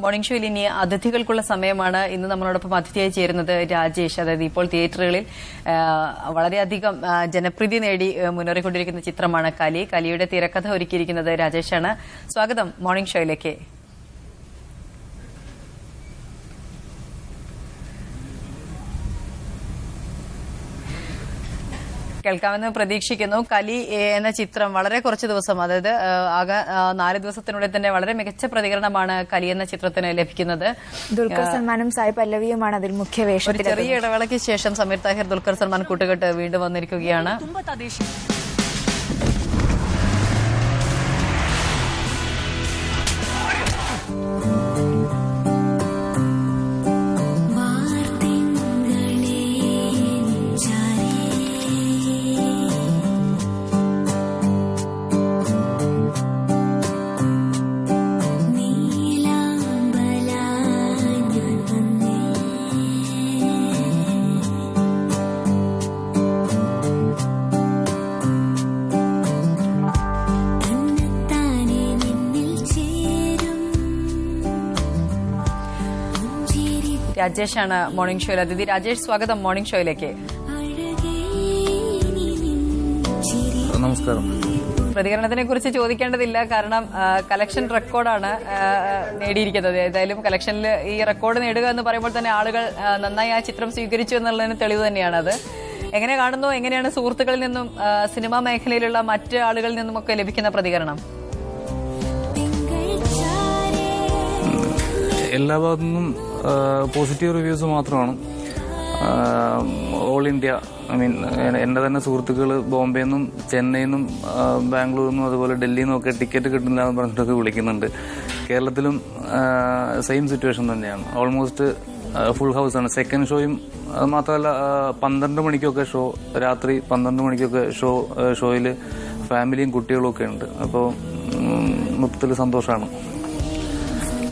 Morning ഷോയിൽ ഇനി അതിഥികൾക്കുള്ള സമയമാണ്. ഇന്ന് നമ്മളോടൊപ്പം അതിഥിയായി ചേരുന്നത് രാജേഷ്. അതായത് ഇപ്പോൾ തിയേറ്ററുകളിൽ വളരെയധികം ജനപ്രീതി നേടി മുന്നേറിക്കൊണ്ടിരിക്കുന്ന ചിത്രമാണ് കലി. കലിയുടെ തിരക്കഥ ഒരുക്കിയിരിക്കുന്നത് രാജേഷാണ്. സ്വാഗതം മോർണിംഗ് ഷോയിലേക്ക്. കേൾക്കാമെന്ന് പ്രതീക്ഷിക്കുന്നു. കലി എന്ന ചിത്രം വളരെ കുറച്ച് ദിവസം, അതായത് ആകെ 4 ദിവസത്തിനുള്ളിൽ തന്നെ വളരെ മികച്ച പ്രതികരണമാണ് കലി എന്ന ചിത്രത്തിന് ലഭിക്കുന്നത്. ദുൽഖർ സൽമാനും സായി പല്ലവിയുമാണ് അതിൽ മുഖ്യ വേഷം. ഒരു ചെറിയ ഇടവേളയ്ക്ക് ശേഷം സമീർ താഹിർ, ദുൽഖർ സൽമാൻ കൂട്ടുകെട്ട് വീണ്ടും വന്നിരിക്കുകയാണ്. രാജേഷാണ് മോർണിംഗ് ഷോയിൽ അതിഥി. രാജേഷ്, സ്വാഗതം മോർണിംഗ് ഷോയിലേക്ക്. നമസ്കാരം. പ്രതികരണത്തിനെ കുറിച്ച് ചോദിക്കേണ്ടതില്ല, കാരണം കളക്ഷൻ റെക്കോർഡാണ് നേടിയിരിക്കുന്നത്. ഏതായാലും കളക്ഷനിൽ ഈ റെക്കോർഡ് നേടുക എന്ന് പറയുമ്പോൾ തന്നെ ആളുകൾ നന്നായി ആ ചിത്രം സ്വീകരിച്ചു എന്നുള്ളതിന് തെളിവ് തന്നെയാണത്. എങ്ങനെ കാണുന്നു? എങ്ങനെയാണ് സുഹൃത്തുക്കളിൽ നിന്നും സിനിമാ മേഖലയിലുള്ള മറ്റ് ആളുകളിൽ നിന്നുമൊക്കെ ലഭിക്കുന്ന പ്രതികരണം? എല്ലാ ഭാഗത്തു നിന്നും പോസിറ്റീവ് റിവ്യൂസ് മാത്രമാണ്. ഓൾ ഇന്ത്യ, എന്റെ തന്നെ സുഹൃത്തുക്കൾ ബോംബെയിൽ നിന്നും ചെന്നൈയിൽ നിന്നും ബാംഗ്ലൂരിൽ നിന്നും അതുപോലെ ഡൽഹിയിൽ നിന്നും ഒക്കെ ടിക്കറ്റ് കിട്ടുന്നില്ല എന്ന് പറഞ്ഞിട്ടൊക്കെ വിളിക്കുന്നുണ്ട്. കേരളത്തിലും സെയിം സിറ്റുവേഷൻ തന്നെയാണ്. ഓൾമോസ്റ്റ് ഫുൾ ഹൗസ് ആണ്. സെക്കൻഡ് ഷോയും അത് മാത്രമല്ല 12 മണിക്കൊക്കെ ഷോ, രാത്രി 12 മണിക്കൊക്കെ ഷോയിൽ ഫാമിലിയും കുട്ടികളും ഒക്കെ ഉണ്ട്. അപ്പോൾ മൊത്തത്തിൽ സന്തോഷമാണ്.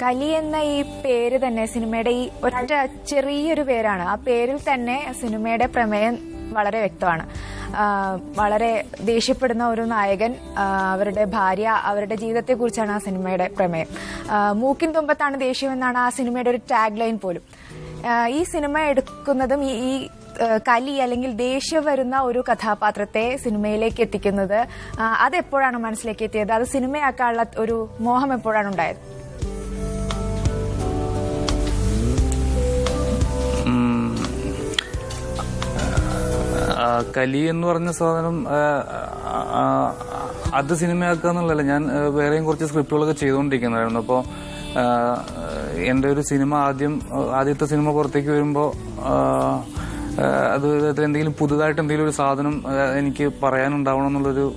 കലി എന്ന ഈ പേര് തന്നെ സിനിമയുടെ ഈ ഒറ്റ ചെറിയൊരു പേരാണ്. ആ പേരിൽ തന്നെ സിനിമയുടെ പ്രമേയം വളരെ വ്യക്തമാണ്. വളരെ ദേഷ്യപ്പെടുന്ന ഒരു നായകൻ, അവരുടെ ഭാര്യ, അവരുടെ ജീവിതത്തെക്കുറിച്ചാണ് ആ സിനിമയുടെ പ്രമേയം. മൂക്കിൻ തുമ്പത്താണ് ദേഷ്യമെന്നാണ് ആ സിനിമയുടെ ഒരു ടാഗ് ലൈൻ പോലും. ഈ സിനിമ എടുക്കുന്നതും ഈ കലി അല്ലെങ്കിൽ ദേഷ്യം വരുന്ന ഒരു കഥാപാത്രത്തെ സിനിമയിലേക്ക് എത്തിക്കുന്നത് അതെപ്പോഴാണ് മനസ്സിലേക്ക് എത്തിയത്? അത് സിനിമയാക്കാനുള്ള ഒരു മോഹം എപ്പോഴാണ് ഉണ്ടായത്? കലി എന്ന് പറഞ്ഞ സാധനം അത് സിനിമയാക്കുക എന്നുള്ളതല്ല. ഞാൻ വേറെയും കുറച്ച് സ്ക്രിപ്റ്റുകളൊക്കെ ചെയ്തുകൊണ്ടിരിക്കുന്നതായിരുന്നു. അപ്പോൾ എൻ്റെ ഒരു സിനിമ ആദ്യത്തെ സിനിമ പുറത്തേക്ക് വരുമ്പോൾ അത് എന്തെങ്കിലും പുതുതായിട്ട് എന്തെങ്കിലും ഒരു സാധനം എനിക്ക് പറയാനുണ്ടാവണം എന്നുള്ളൊരു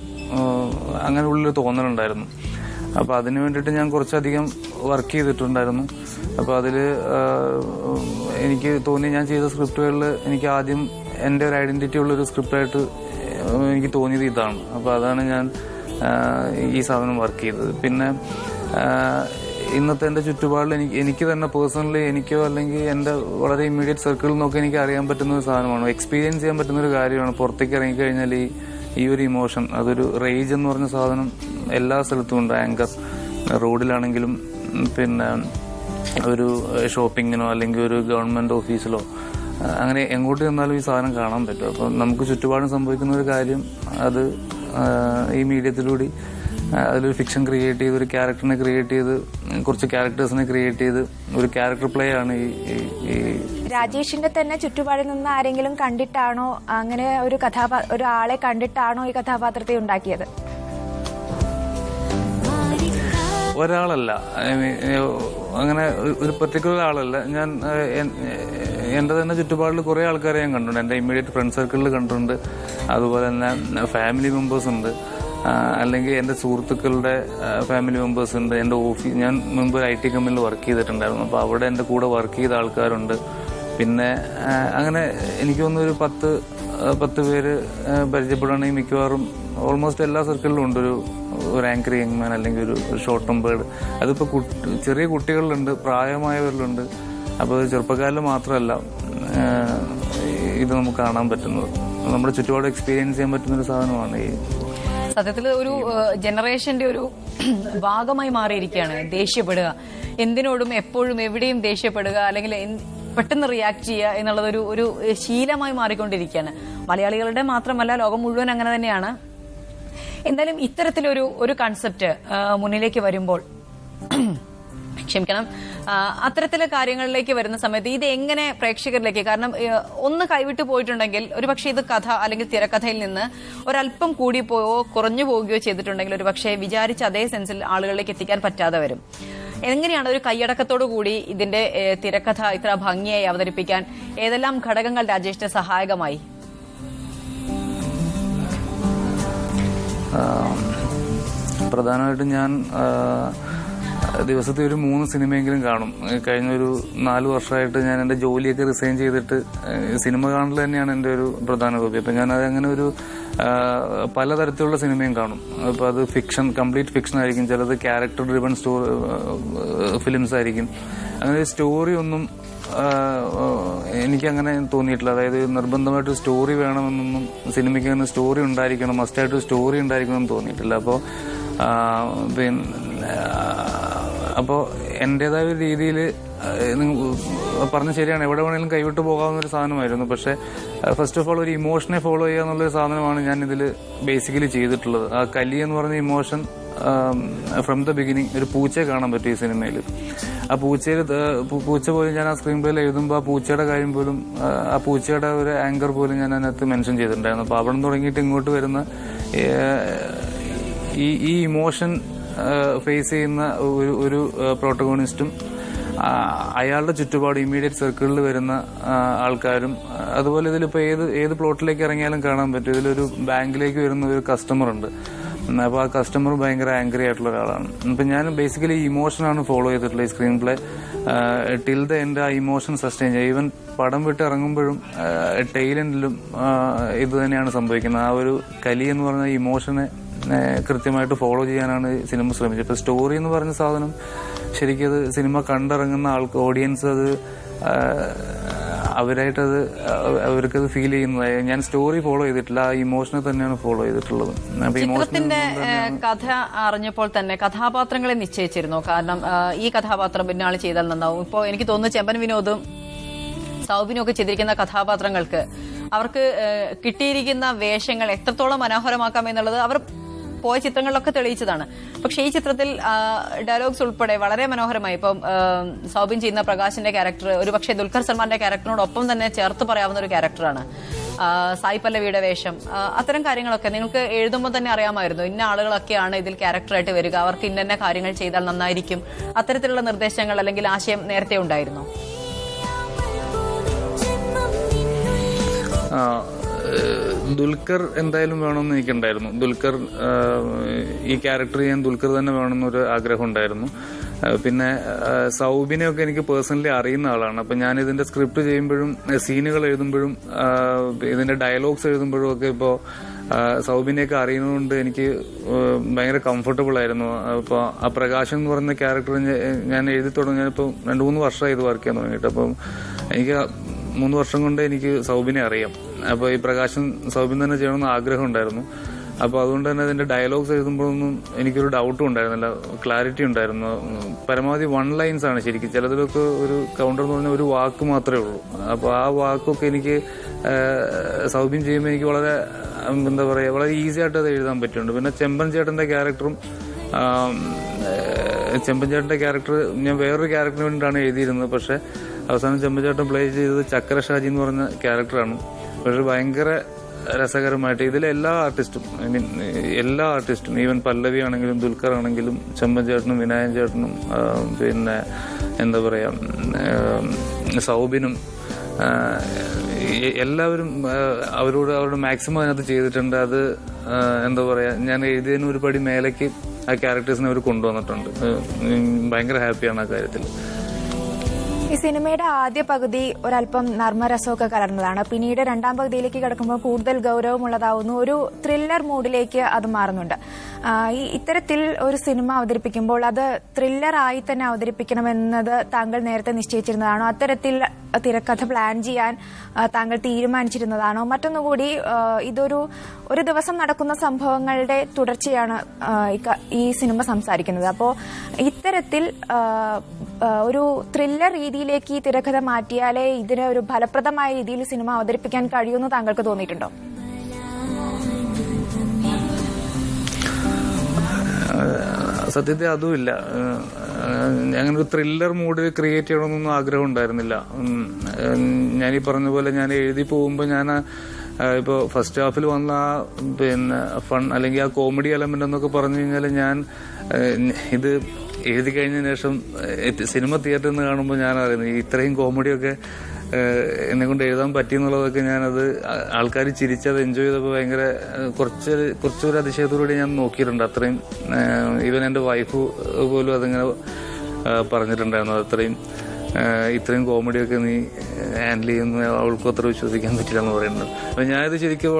അങ്ങനെ ഉള്ളൊരു തോന്നലുണ്ടായിരുന്നു. അപ്പോൾ അതിനു വേണ്ടിയിട്ട് ഞാൻ കുറച്ചധികം വർക്ക് ചെയ്തിട്ടുണ്ടായിരുന്നു. അപ്പോൾ അതിൽ എനിക്ക് തോന്നി, ഞാൻ ചെയ്ത സ്ക്രിപ്റ്റുകളിൽ എനിക്ക് ആദ്യം എൻ്റെ ഒരു ഐഡന്റിറ്റി ഉള്ളൊരു സ്ക്രിപ്റ്റായിട്ട് എനിക്ക് തോന്നിയത് ഇതാണ്. അപ്പോൾ അതാണ് ഞാൻ ഈ സാധനം വർക്ക് ചെയ്തത്. പിന്നെ ഇന്നത്തെ എൻ്റെ ചുറ്റുപാടിൽ എനിക്ക് തന്നെ പേഴ്സണലി എനിക്കോ അല്ലെങ്കിൽ എൻ്റെ വളരെ ഇമ്മീഡിയറ്റ് സർക്കിളിൽ നിന്നൊക്കെ എനിക്ക് അറിയാൻ പറ്റുന്ന ഒരു സാധനമാണ്, എക്സ്പീരിയൻസ് ചെയ്യാൻ പറ്റുന്ന ഒരു കാര്യമാണ്. പുറത്തേക്ക് ഇറങ്ങിക്കഴിഞ്ഞാൽ ഈ ഒരു ഇമോഷൻ, അതൊരു റേജ് എന്ന് പറഞ്ഞ സാധനം എല്ലാ സ്ഥലത്തും ഉണ്ട്. ആങ്കർ റോഡിലാണെങ്കിലും പിന്നെ ഒരു ഷോപ്പിങ്ങിനോ അല്ലെങ്കിൽ ഒരു ഗവൺമെന്റ് ഓഫീസിലോ അങ്ങനെ എങ്ങോട്ട് ചെന്നാലും ഈ സാധനം കാണാൻ പറ്റും. അപ്പം നമുക്ക് ചുറ്റുപാടും സംഭവിക്കുന്ന ഒരു കാര്യം അത് ഈ മീഡിയത്തിലൂടെ അതിലൊരു ഫിക്ഷൻ ക്രിയേറ്റ് ചെയ്ത്, ഒരു ക്യാരക്ടറിനെ ക്രിയേറ്റ് ചെയ്ത്, കുറച്ച് ക്യാരക്ടേഴ്സിനെ ക്രിയേറ്റ് ചെയ്ത് ഒരു ക്യാരക്ടർ പ്ലേ ആണ് ഈ രാജേഷിന്റെ തന്നെ ചുറ്റുപാടിൽ നിന്ന് ആരെങ്കിലും കണ്ടിട്ടാണോ, അങ്ങനെ ഒരാളെ കണ്ടിട്ടാണോ ഈ കഥാപാത്രത്തെ ഉണ്ടാക്കിയത്? ഒരാളല്ല, അങ്ങനെ ഒരു പെർട്ടിക്കുലർ ആളല്ല. ഞാൻ എന്റെ തന്നെ ചുറ്റുപാടിൽ കുറെ ആൾക്കാരെ ഞാൻ കണ്ടിട്ടുണ്ട്. എന്റെ ഇമ്മീഡിയറ്റ് ഫ്രണ്ട് സർക്കിളിൽ കണ്ടിട്ടുണ്ട്. അതുപോലെ തന്നെ ഫാമിലി മെമ്പേഴ്സ് ഉണ്ട്, അല്ലെങ്കിൽ എന്റെ സുഹൃത്തുക്കളുടെ ഫാമിലി മെമ്പേഴ്സ് ഉണ്ട്. എന്റെ ഓഫീസ്, ഞാൻ മുമ്പ് ഒരു IT കമ്പനിയിൽ വർക്ക് ചെയ്തിട്ടുണ്ടായിരുന്നു. അപ്പോൾ അവിടെ എന്റെ കൂടെ വർക്ക് ചെയ്ത ആൾക്കാരുണ്ട്. പിന്നെ അങ്ങനെ എനിക്ക് തോന്നുന്നു ഒരു 10 പേര് പരിചയപ്പെടുകയാണെങ്കിൽ മിക്കവാറും ഓൾമോസ്റ്റ് എല്ലാ സർക്കിളിലും ഉണ്ട് ഒരു ആങ്കർ യങ് മാൻ അല്ലെങ്കിൽ ഒരു ഷോർട്ട് ടേം ബേർഡ്. അതിപ്പോൾ ചെറിയ കുട്ടികളിലുണ്ട്, പ്രായമായവരിലുണ്ട്. അപ്പോൾ ചെറുപ്പക്കാരിൽ മാത്രമല്ല ഇത് നമുക്ക് കാണാൻ പറ്റുന്നത്. നമ്മുടെ ചുറ്റുപാട് എക്സ്പീരിയൻസ് ചെയ്യാൻ പറ്റുന്നൊരു സാധനമാണ് ഈ സത്യത്തിൽ ഒരു ജനറേഷന്റെ ഒരു ഭാഗമായി മാറിയിരിക്കുകയാണ് ദേഷ്യപ്പെടുക, എന്തിനോടും എപ്പോഴും എവിടെയും ദേഷ്യപ്പെടുക, അല്ലെങ്കിൽ പെട്ടെന്ന് റിയാക്ട് ചെയ്യുക എന്നുള്ളത് ഒരു ശീലമായി മാറിക്കൊണ്ടിരിക്കുകയാണ്. മലയാളികളുടെ മാത്രമല്ല, ലോകം മുഴുവൻ അങ്ങനെ തന്നെയാണ്. എന്തായാലും ഇത്തരത്തിലൊരു കൺസെപ്റ്റ് മുന്നിലേക്ക് വരുമ്പോൾ ക്ഷമിക്കണം, അത്തരത്തിലെ കാര്യങ്ങളിലേക്ക് വരുന്ന സമയത്ത് ഇത് എങ്ങനെ പ്രേക്ഷകരിലേക്ക്, കാരണം ഒന്ന് കൈവിട്ടു പോയിട്ടുണ്ടെങ്കിൽ ഒരുപക്ഷെ ഇത് കഥ അല്ലെങ്കിൽ തിരക്കഥയിൽ നിന്ന് ഒരല്പം കൂടി പോയോ കുറഞ്ഞു പോവുകയോ ചെയ്തിട്ടുണ്ടെങ്കിൽ ഒരുപക്ഷെ വിചാരിച്ച അതേ സെൻസിൽ ആളുകളിലേക്ക് എത്തിക്കാൻ പറ്റാതെ വരും. എങ്ങനെയാണ് ഒരു കൈയടക്കത്തോടു കൂടി ഇതിന്റെ തിരക്കഥ ഇത്ര ഭംഗിയായി അവതരിപ്പിക്കാൻ ഏതെല്ലാം ഘടകങ്ങൾ രാജേഷിന് സഹായകമായി? പ്രധാനമായിട്ടും ഞാൻ ദിവസത്തെ ഒരു 3 സിനിമയെങ്കിലും കാണും. കഴിഞ്ഞ ഒരു 4 വർഷമായിട്ട് ഞാൻ എൻ്റെ ജോലിയൊക്കെ റിസൈൻ ചെയ്തിട്ട് സിനിമ കാണൽ തന്നെയാണ് എൻ്റെ ഒരു പ്രധാന ഹോബി. അപ്പം ഞാനത് അങ്ങനെ ഒരു പലതരത്തിലുള്ള സിനിമയും കാണും. അപ്പോൾ അത് കംപ്ലീറ്റ് ഫിക്ഷൻ ആയിരിക്കും, ചിലത് ക്യാരക്ടർ ഡ്രിവൺ ഫിലിംസ് ആയിരിക്കും. അങ്ങനെ സ്റ്റോറി ഒന്നും എനിക്കങ്ങനെ തോന്നിയിട്ടില്ല. അതായത് നിർബന്ധമായിട്ട് സ്റ്റോറി വേണമെന്നൊന്നും, സിനിമയ്ക്ക് അങ്ങനെ സ്റ്റോറി ഉണ്ടായിരിക്കണം, മസ്റ്റായിട്ട് സ്റ്റോറി ഉണ്ടായിരിക്കണം എന്ന് തോന്നിയിട്ടില്ല. അപ്പോൾ എൻ്റെതായ ഒരു രീതിയിൽ പറഞ്ഞ ശരിയാണ്, എവിടെ വേണമെങ്കിലും കൈവിട്ട് പോകാവുന്ന ഒരു സാധനമായിരുന്നു. പക്ഷെ ഫസ്റ്റ് ഓഫ് ഓൾ ഒരു ഇമോഷനെ ഫോളോ ചെയ്യുക എന്നുള്ളൊരു സാധനമാണ് ഞാൻ ഇതിൽ ബേസിക്കലി ചെയ്തിട്ടുള്ളത്. ആ കലി എന്ന് പറഞ്ഞ ഇമോഷൻ ഫ്രം ദ ബിഗിനിങ് ഒരു പൂച്ചയെ കാണാൻ പറ്റും ഈ സിനിമയിൽ. ആ പൂച്ച പോലും ഞാൻ ആ സ്ക്രീൻ പ്ലേയിൽ എഴുതുമ്പോൾ ആ പൂച്ചയുടെ കാര്യം പോലും, ആ പൂച്ചയുടെ ഒരു ആങ്കർ പോലും ഞാൻ അതിനകത്ത് മെൻഷൻ ചെയ്തിട്ടുണ്ടായിരുന്നു. അപ്പോൾ അവിടെ നിന്ന് തുടങ്ങിയിട്ട് ഇങ്ങോട്ട് വരുന്ന ഈ ഇമോഷൻ ഫേസ് ചെയ്യുന്ന ഒരു പ്രോട്ടഗോണിസ്റ്റും അയാളുടെ ചുറ്റുപാട് ഇമ്മീഡിയറ്റ് സർക്കിളിൽ വരുന്ന ആൾക്കാരും, അതുപോലെ ഇതിലിപ്പോൾ ഏത് പ്ലോട്ടിലേക്ക് ഇറങ്ങിയാലും കാണാൻ പറ്റും. ഇതിലൊരു ബാങ്കിലേക്ക് വരുന്ന ഒരു കസ്റ്റമർ ഉണ്ട്. അപ്പോൾ ആ കസ്റ്റമർ ഭയങ്കര ആംഗ്രി ആയിട്ടുള്ള ഒരാളാണ്. അപ്പം ഞാൻ ബേസിക്കലി ഇമോഷനാണ് ഫോളോ ചെയ്തിട്ടുള്ളത് ഈ screen play. Till the end ആ ഇമോഷൻ സസ്റ്റെയിൻ ചെയ്യുക. ഈവൻ പടം വിട്ട് ഇറങ്ങുമ്പോഴും ടെയിൽ എൻഡിലും ഇത് തന്നെയാണ് സംഭവിക്കുന്നത്. ആ ഒരു കലി എന്ന് പറഞ്ഞ ഇമോഷനെ കൃത്യമായിട്ട് ഫോളോ ചെയ്യാനാണ് സിനിമ ശ്രമിച്ചത്. ഇപ്പൊ സ്റ്റോറി എന്ന് പറഞ്ഞ സാധനം ശരിക്കും അത് സിനിമ കണ്ടിറങ്ങുന്ന ഓഡിയൻസ് അത് അവർക്കത് ഫീൽ ചെയ്യുന്നതായി. ഞാൻ സ്റ്റോറി ഫോളോ ചെയ്തിട്ടില്ല, ആ ഇമോഷനെ തന്നെയാണ് ഫോളോ ചെയ്തിട്ടുള്ളത്. ചിത്രത്തിന്റെ കഥ അറിഞ്ഞപ്പോൾ തന്നെ കഥാപാത്രങ്ങളെ നിശ്ചയിച്ചിരുന്നു. കാരണം ഈ കഥാപാത്രം പിന്നെ ആൾ ചെയ്താൽ നന്നാവും. ഇപ്പോൾ എനിക്ക് തോന്നുന്നു ചെമ്പൻ വിനോദും സൗബിനും ഒക്കെ ചെയ്തിരിക്കുന്ന കഥാപാത്രങ്ങൾക്ക് അവർക്ക് കിട്ടിയിരിക്കുന്ന വേഷങ്ങൾ എത്രത്തോളം മനോഹരമാക്കാം എന്നുള്ളത് അവർ പോയ ചിത്രങ്ങളിലൊക്കെ തെളിയിച്ചതാണ്. പക്ഷെ ഈ ചിത്രത്തിൽ ഡയലോഗ്സ് ഉൾപ്പെടെ വളരെ മനോഹരമായി. ഇപ്പം സൗബിൻ ചെയ്യുന്ന പ്രകാശിന്റെ ക്യാരക്ടർ ഒരുപക്ഷെ ദുൽഖർ സൽമാന്റെ ക്യാരക്ടറിനോടൊപ്പം തന്നെ ചേർത്ത് പറയാവുന്ന ഒരു ക്യാരക്ടറാണ്. സായി പല്ലവിയുടെ വേഷം, അത്തരം കാര്യങ്ങളൊക്കെ നിങ്ങൾക്ക് എഴുതുമ്പോൾ തന്നെ അറിയാമായിരുന്നു ഇന്ന ആളുകളൊക്കെയാണ് ഇതിൽ ക്യാരക്ടറായിട്ട് വരിക, അവർക്ക് ഇന്ന കാര്യങ്ങൾ ചെയ്താൽ നന്നായിരിക്കും. അത്തരത്തിലുള്ള നിർദ്ദേശങ്ങൾ അല്ലെങ്കിൽ ആശയം നേരത്തെ ഉണ്ടായിരുന്നു? ദുൽഖർ എന്തായാലും വേണമെന്ന് എനിക്കുണ്ടായിരുന്നു. ദുൽഖർ ഈ ക്യാരക്ടർ ചെയ്യാൻ ദുൽഖർ തന്നെ വേണമെന്നൊരു ആഗ്രഹം ഉണ്ടായിരുന്നു. പിന്നെ സൗബിനെയൊക്കെ എനിക്ക് പേഴ്സണലി അറിയുന്ന ആളാണ്. അപ്പം ഞാൻ ഇതിന്റെ സ്ക്രിപ്റ്റ് ചെയ്യുമ്പോഴും സീനുകൾ എഴുതുമ്പോഴും ഇതിന്റെ ഡയലോഗ്സ് എഴുതുമ്പോഴും ഒക്കെ ഇപ്പോൾ സൗബിനെയൊക്കെ അറിയുന്നതുകൊണ്ട് എനിക്ക് ഭയങ്കര കംഫർട്ടബിൾ ആയിരുന്നു. അപ്പോൾ ആ പ്രകാശൻ എന്ന് പറയുന്ന ക്യാരക്ടർ ഞാൻ എഴുതി തുടങ്ങിയപ്പോൾ 2-3 വർഷമായി ഇത് വർക്ക് ചെയ്യാൻ തുടങ്ങിയിട്ട്. അപ്പം എനിക്ക് 3 വർഷം കൊണ്ട് എനിക്ക് സൗബിനെ അറിയാം. അപ്പോൾ ഈ പ്രകാശൻ സൗബിൻ തന്നെ ചെയ്യണമെന്ന് ആഗ്രഹം ഉണ്ടായിരുന്നു. അപ്പോൾ അതുകൊണ്ട് തന്നെ അതിന്റെ ഡയലോഗ്സ് എഴുതുമ്പോഴൊന്നും എനിക്കൊരു ഡൗട്ടും ഉണ്ടായിരുന്നില്ല, ക്ലാരിറ്റി ഉണ്ടായിരുന്നു. പരമാവധി 1 ലൈൻസ് ആണ് ശരിക്കും. ചിലതിലൊക്കെ ഒരു കൗണ്ടർ എന്ന് പറഞ്ഞാൽ ഒരു വാക്ക് മാത്രമേ ഉള്ളൂ. അപ്പോൾ ആ വാക്കൊക്കെ എനിക്ക് സൗബിൻ ചെയ്യുമ്പോൾ എനിക്ക് വളരെ എന്താ പറയുക, വളരെ ഈസി ആയിട്ട് അത് എഴുതാൻ പറ്റുന്നുണ്ട്. പിന്നെ ചെമ്പൻ ചേട്ടന്റെ ക്യാരക്ടറും ഞാൻ വേറൊരു ക്യാരക്ടറിന് വേണ്ടിയിട്ടാണ് എഴുതിയിരുന്നത്. പക്ഷെ അവസാനം ചെമ്പൻചേട്ടൻ പ്ലേ ചെയ്തത് ചക്കര ഷാജി എന്ന് പറഞ്ഞ ക്യാരക്ടറാണ്. പക്ഷെ ഭയങ്കര രസകരമായിട്ട് ഇതിലെ എല്ലാ ആർട്ടിസ്റ്റും ഈവൻ പല്ലവി ആണെങ്കിലും ദുൽഖർ ആണെങ്കിലും ചെമ്പൻചേട്ടനും വിനായൻ ചേട്ടനും പിന്നെ എന്താ പറയാ സൗബിനും എല്ലാവരും അവരുടെ മാക്സിമം അതിനകത്ത് ചെയ്തിട്ടുണ്ട്. അത് എന്താ പറയാ, ഞാൻ എഴുതിയതിന് ഒരു പടി മേലേക്ക് ആ ക്യാരക്ടേഴ്സിനെ അവർ കൊണ്ടുവന്നിട്ടുണ്ട്. ഭയങ്കര ഹാപ്പിയാണ് ആ കാര്യത്തിൽ. ഈ സിനിമയുടെ ആദ്യ പകുതി ഒരല്പം നർമ്മരസമൊക്കെ കലർന്നതാണ്. പിന്നീട് രണ്ടാം പകുതിയിലേക്ക് കിടക്കുമ്പോൾ കൂടുതൽ ഗൌരവമുള്ളതാവുന്നു. ഒരു ത്രില്ലർ മൂഡിലേക്ക് അത് മാറുന്നുണ്ട്. ഈ ഇത്തരത്തിൽ ഒരു സിനിമ അവതരിപ്പിക്കുമ്പോൾ അത് ത്രില്ലറായി തന്നെ അവതരിപ്പിക്കണമെന്നത് താങ്കൾ നേരത്തെ നിശ്ചയിച്ചിരുന്നതാണോ? അത്തരത്തിൽ തിരക്കഥ പ്ലാൻ ചെയ്യാൻ താങ്കൾ തീരുമാനിച്ചിരുന്നതാണോ? മറ്റൊന്നുകൂടി, ഒരു ദിവസം നടക്കുന്ന സംഭവങ്ങളുടെ തുടർച്ചയാണ് ഈ സിനിമ സംസാരിക്കുന്നത്. അപ്പോൾ ഇത്തരത്തിൽ ഒരു ത്രില്ലർ രീതിയിലേക്ക് ഈ തിരക്കഥ മാറ്റിയാലേ ഇതിന് ഒരു ഫലപ്രദമായ രീതിയിൽ സിനിമ അവതരിപ്പിക്കാൻ കഴിയുമെന്ന് താങ്കൾക്ക് തോന്നിയിട്ടുണ്ടോ? സത്യത്തിൽ അതുമില്ല. അങ്ങനെ ഒരു ത്രില്ലർ മൂഡ് ക്രിയേറ്റ് ചെയ്യണമെന്നൊന്നും ആഗ്രഹം ഉണ്ടായിരുന്നില്ല. ഞാനീ പറഞ്ഞ പോലെ ഞാൻ എഴുതി പോകുമ്പോൾ ഞാൻ ഇപ്പോൾ ഫസ്റ്റ് ഹാഫിൽ വന്ന പിന്നെ ഫൺ അല്ലെങ്കിൽ ആ കോമഡി എലമെന്റ് എന്നൊക്കെ പറഞ്ഞു കഴിഞ്ഞാൽ ഞാൻ ഇത് എഴുതി കഴിഞ്ഞതിന് ശേഷം സിനിമ തിയേറ്ററിൽ നിന്ന് കാണുമ്പോൾ ഞാൻ അറിയുന്നത് ഇത്രയും കോമഡിയൊക്കെ എന്നെ കൊണ്ട് എഴുതാൻ പറ്റിയെന്നുള്ളതൊക്കെ ഞാനത് ആൾക്കാർ ചിരിച്ചത് എൻജോയ് ചെയ്തപ്പോൾ ഭയങ്കര കുറച്ചൊരു അതിശയത്തോടുകൂടി ഞാൻ നോക്കിയിട്ടുണ്ട്. അത്രയും ഈവൻ എൻ്റെ വൈഫ് പോലും അതിങ്ങനെ പറഞ്ഞിട്ടുണ്ടായിരുന്നു. ഇത്രയും കോമഡിയൊക്കെ നീ ഹാൻഡിൽ ചെയ്യുന്ന അവൾക്കും അത്ര വിശ്വസിക്കാൻ പറ്റില്ല എന്ന് പറയുന്നത്. അപ്പം ഞാനിത് ശരിക്കും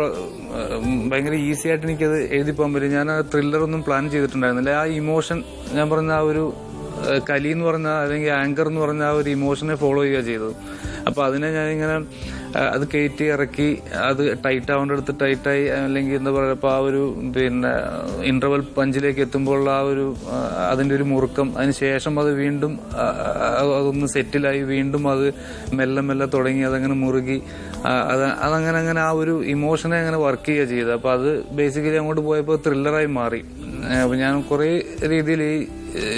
ഭയങ്കര ഈസി ആയിട്ട് എനിക്കത് എഴുതി പോകാൻ പറ്റും. ഞാൻ ആ ത്രില്ലറൊന്നും പ്ലാൻ ചെയ്തിട്ടുണ്ടായിരുന്നില്ല. ആ ഇമോഷൻ ഞാൻ പറഞ്ഞ ആ ഒരു കലി എന്ന് പറഞ്ഞ അല്ലെങ്കിൽ ആങ്കർ എന്ന് പറഞ്ഞ ആ ഒരു ഇമോഷനെ ഫോളോ ചെയ്യുക ചെയ്തത്. അപ്പൊ അതിനെ ഞാനിങ്ങനെ അത് കയറ്റി ഇറക്കി അത് ടൈറ്റ് ആവേണ്ടടുത്ത് ടൈറ്റായി അല്ലെങ്കിൽ എന്താ പറയുക ഇപ്പൊ ആ ഒരു പിന്നെ ഇന്റർവൽ പഞ്ചിലേക്ക് എത്തുമ്പോൾ ആ ഒരു അതിന്റെ ഒരു മുറുക്കം, അതിനുശേഷം അത് വീണ്ടും അതൊന്ന് സെറ്റിലായി വീണ്ടും അത് മെല്ലെ മെല്ലെ തുടങ്ങി അതങ്ങനെ മുറുകി അതങ്ങനെ ആ ഒരു ഇമോഷനെ അങ്ങനെ വർക്ക് ചെയ്യുക ചെയ്തത്. അപ്പൊ അത് ബേസിക്കലി അങ്ങോട്ട് പോയപ്പോൾ ത്രില്ലറായി മാറി. അപ്പൊ ഞാൻ കുറെ രീതിയിൽ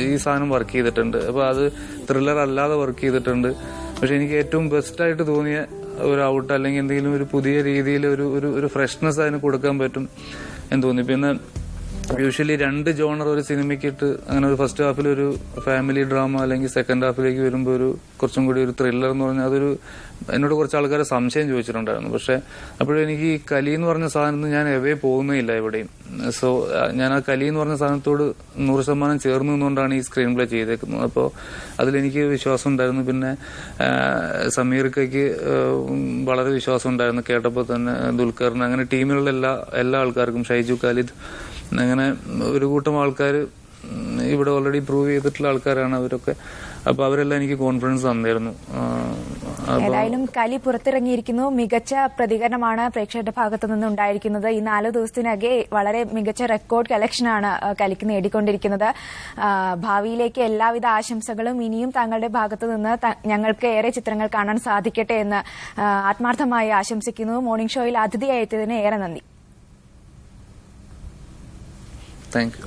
ഈ സാധനം വർക്ക് ചെയ്തിട്ടുണ്ട്. അപ്പൊ അത് ത്രില്ലർ അല്ലാതെ വർക്ക് ചെയ്തിട്ടുണ്ട്. പക്ഷെ എനിക്ക് ഏറ്റവും ബെസ്റ്റ് ആയിട്ട് തോന്നിയ ഒരു ഔട്ട് അല്ലെങ്കിൽ എന്തെങ്കിലും ഒരു പുതിയ രീതിയിൽ ഒരു ഫ്രഷ്നെസ് അതിന് കൊടുക്കാൻ പറ്റും എന്ന് തോന്നി. പിന്നെ യൂഷ്വലി 2 ജോണർ ഒരു സിനിമയ്ക്കിട്ട് അങ്ങനെ ഒരു ഫസ്റ്റ് ഹാഫിൽ ഒരു ഫാമിലി ഡ്രാമ അല്ലെങ്കിൽ സെക്കൻഡ് ഹാഫിലേക്ക് വരുമ്പോൾ ഒരു കുറച്ചും കൂടി ഒരു ത്രില്ലർ എന്ന് പറഞ്ഞാൽ അതൊരു എന്നോട് കുറച്ച് ആൾക്കാർ സംശയം ചോദിച്ചിട്ടുണ്ടായിരുന്നു. പക്ഷെ അപ്പോഴും എനിക്ക് ഈ കലി എന്ന് പറഞ്ഞ സാധനത്തിൽ ഞാൻ എവേ പോകുന്നില്ല എവിടെയും. സോ ഞാൻ ആ കലി എന്ന് പറഞ്ഞ സാധനത്തോട് 100% ചേർന്ന് നിന്നുകൊണ്ടാണ് ഈ സ്ക്രീൻ പ്ലേ ചെയ്തേക്കുന്നത്. അപ്പോൾ അതിലെനിക്ക് വിശ്വാസം ഉണ്ടായിരുന്നു. പിന്നെ സമീർക്കയ്ക്ക് വളരെ വിശ്വാസം ഉണ്ടായിരുന്നു. കേട്ടപ്പോൾ തന്നെ ദുൽഖറിന് അങ്ങനെ ടീമിലുള്ള എല്ലാ ആൾക്കാർക്കും, ഷൈജു ഖാലിദ് അങ്ങനെ ഒരു കൂട്ടം ആൾക്കാർ ഇവിടെ ഓൾറെഡി പ്രൂവ് ചെയ്തിട്ടുള്ള ആൾക്കാരാണ് അവരൊക്കെ. അപ്പൊ അവരെല്ലാം എനിക്ക് കോൺഫിഡൻസ് തന്നിരുന്നു. ഏതായാലും കലി പുറത്തിറങ്ങിയിരിക്കുന്നു. മികച്ച പ്രതികരണമാണ് പ്രേക്ഷകരുടെ ഭാഗത്തു നിന്ന് ഉണ്ടായിരിക്കുന്നത്. ഈ 4 ദിവസത്തിനകെ വളരെ മികച്ച റെക്കോർഡ് കളക്ഷനാണ് കലിക്ക് നേടിക്കൊണ്ടിരിക്കുന്നത്. ഭാവിയിലേക്ക് എല്ലാവിധ ആശംസകളും. ഇനിയും താങ്കളുടെ ഭാഗത്തു നിന്ന് ഞങ്ങൾക്ക് ഏറെ ചിത്രങ്ങൾ കാണാൻ സാധിക്കട്ടെ എന്ന് ആത്മാർത്ഥമായി ആശംസിക്കുന്നു. മോർണിംഗ് ഷോയിൽ അതിഥിയായി എത്തിയതിന് ഏറെ നന്ദി. Thank you.